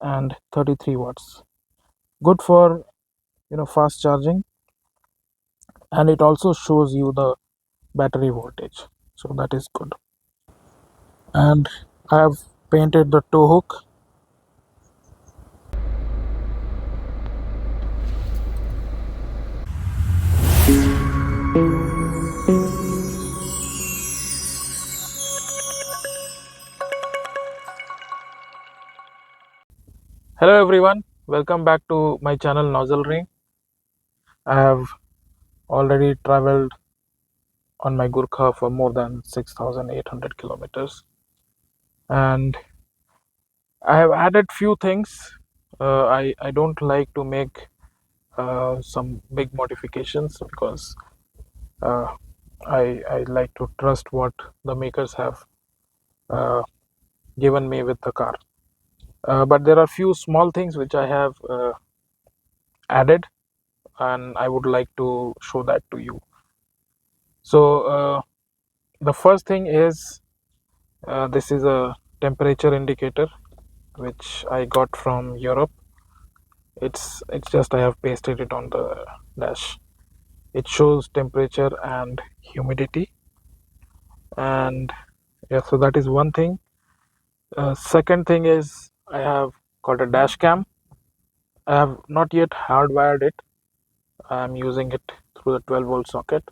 and 33 watts. Good for fast charging, and it also shows you the battery voltage, so that is good. And I have painted the tow hook. Hello everyone, welcome back to my channel Nozzle Ring. I have already traveled on my Gurkha for more than 6,800 kilometers, and I have added few things. I don't like to make some big modifications because uh, I like to trust what the makers have uh, given me with the car. But there are few small things which I have added, and I would like to show that to you. So the first thing is this is a temperature indicator which I got from Europe. It's just I have pasted it on the dash. It shows temperature and humidity, and yeah, so that is one thing. Second thing is I have got a dash cam. I have not yet hardwired it. I am using it through the 12-volt socket.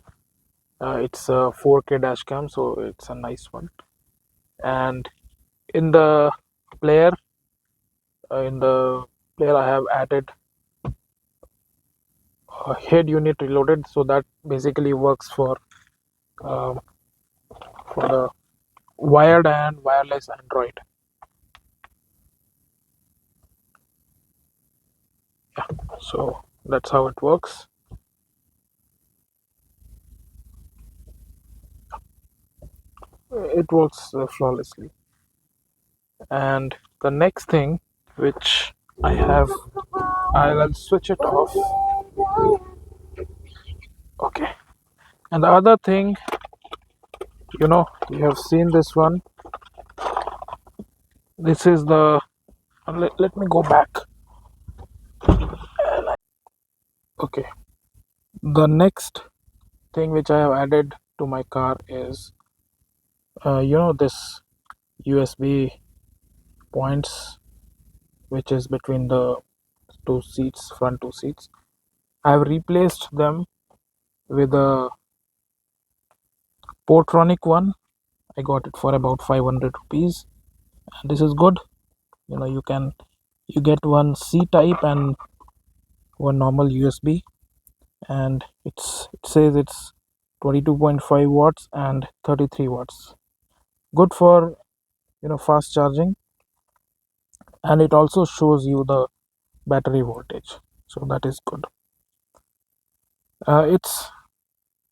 It's a 4K dash cam, so it's a nice one. And in the player, in the player, I have added a head unit reloaded, so that basically works uh, for the wired and wireless Android. Yeah, so that's how it works. It works flawlessly. And the next thing which I have, I'll switch it off. Okay. And the other thing, you have seen this one. This is the. Let me go back. Okay. The next thing which I have added to my car is, this USB points which is between the two seats, front two seats. I have replaced them with a Portronic one. I got it for about 500 rupees. And this is good. You get one C type and one normal USB, and it says it's 22.5 watts and 33 watts. Good for fast charging, and it also shows you the battery voltage, so that is good. It's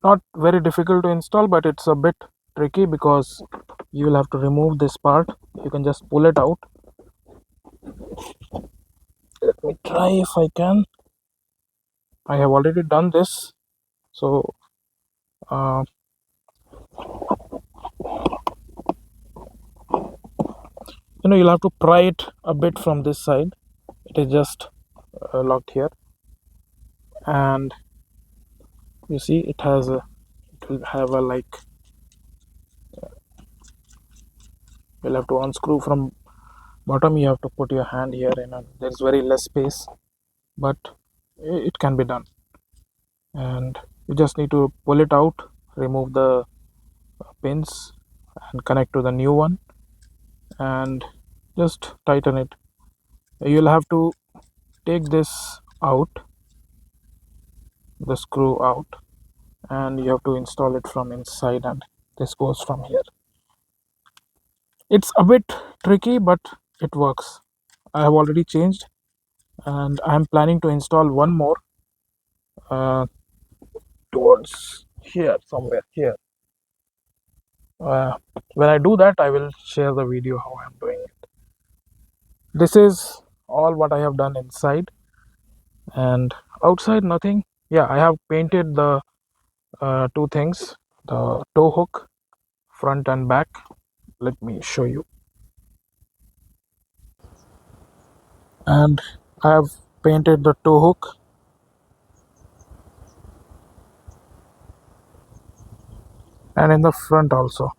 not very difficult to install, but it's a bit tricky because you will have to remove this part. You can just pull it out. Let me try if I can. I have already done this, so uh, you'll have to pry it a bit from this side. It is just locked here, and you see it will have a like, you'll have to unscrew from bottom. You have to put your hand here, and there's very less space, but it can be done. And you just need to pull it out, remove the pins, and connect to the new one, and just tighten it. You'll have to take this out, the screw out, and you have to install it from inside, and this goes from here. It's a bit tricky, but it works. I have already changed, and I am planning to install one more uh, towards here, somewhere here. When I do that, I will share the video how I am doing it. This is all what I have done inside, and outside nothing. Yeah, I have painted the two things, the tow hook, front and back. Let me show you. and I have painted the tow hook and in the front also.